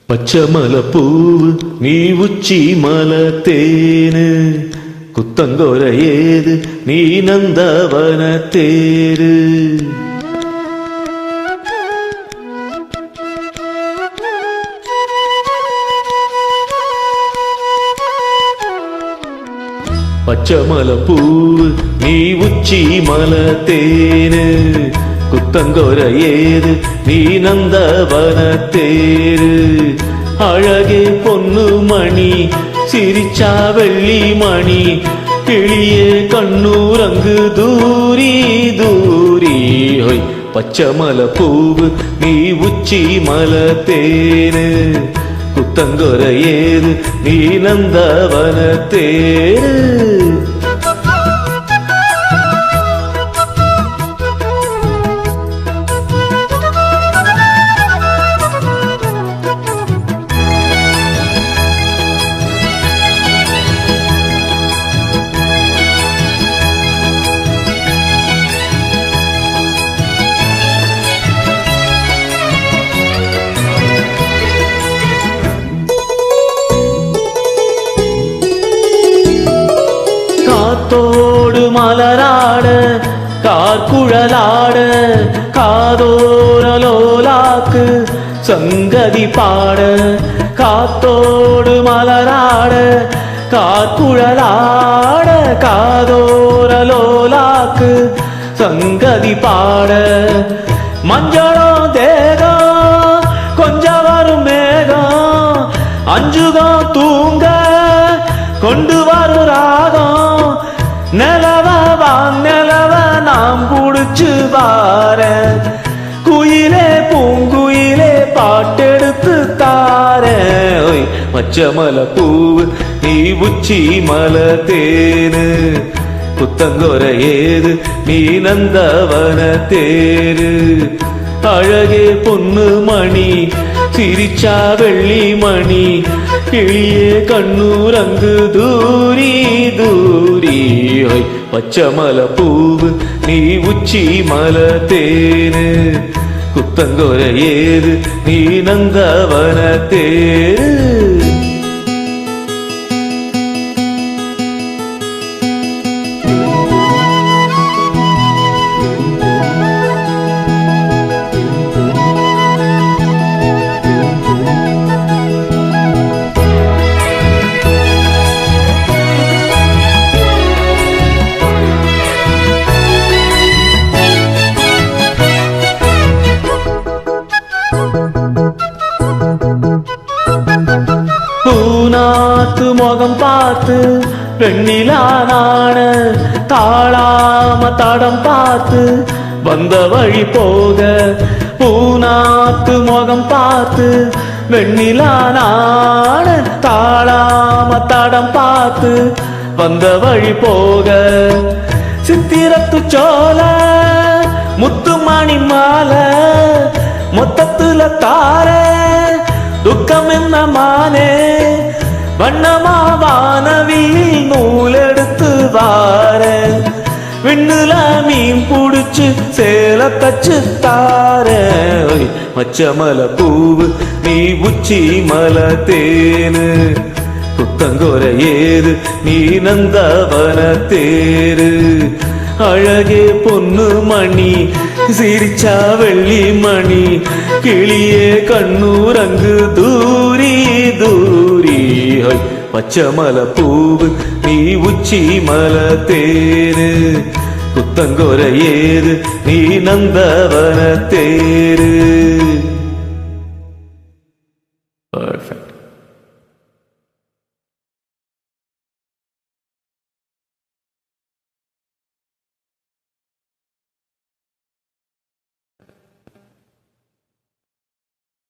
പച്ചമലപ്പൂവ് നീ ഉച്ചി മലത്തേന് കുത്തങ്കൊരയേത് നീ നന്ദവനത്തേര് പച്ചമലപ്പൂവ് നീ ഉച്ചി മലത്തേന് കുത്തങ്കൊരയേത് നീ നന്ദവനത്തേര് അഴകെ പൊന്നുമണി சிரிச்சா வெள்ளி மணி கிளியே கண்ணூரங்கு தூரி தூரி ஹொய் பச்சமல பூவு நீ உச்சி மலத்தேனு குத்தங்கொரையேது நீ நந்தவனத்தேரு காத்தோடு மலராட கார்குழலாட காதோரலோலாக்கு சங்கதி பாட காத்தோடு மலராட கார்குழலாட காதோரலோலாக்கு சங்கதி பாட மஞ்சளோ தேகம் கொஞ்சம் வரும் மேகம் அஞ்சுகோ தூங்க கொண்டு வரும் ராகம் நிலவ நிலவ நாம் புடிச்சு வார குயிலே பூங்குயிலே பாட்டெடுத்து தார பச்சமல பூவு நீ உச்சி மலத்தேனு குத்தங்கொரையேது நீ நந்தவனத்தேரு அழகே பொண்ணு மணி சிரிச்சா வெள்ளி மணி கிளியே கண்ணூரங்கு தூரி தூரி பச்சமல பூவு நீ உச்சி மலத்தேனு குத்தங்கொரையேது நீ நந்தவனத்தேரு பூநாத்து முகம் பார்த்து பெண்ணிலா நாண தாழாம தடம் பார்த்து வந்த வழி போக பூநாத்து முகம் பார்த்து வெண்ணிலா நாண தாழாம தடம் பார்த்து வந்த வழி போக சித்திரத்து சோல முத்துமணி மாலை மொத்தத்துல தார துக்கம் என்ன மானே வண்ணமா வானவில் நூலெடுத்து வார விண்ணுல மீன் புடிச்சு சேல தச்சு தார மச்சமல பூவு நீ உச்சி மலத்தேனு குத்தங்கொரையேது நீ நந்தவனத்தேரு அழகே பொண்ணு மணி சிரிச்சா வெள்ளி மணி கிளியே கண்ணூரங்கு தூரி தூரி பச்சமல பூவு நீ உச்சி மலத்தேரு குத்தங்கொரையேது நீ நந்தவனத்தேரு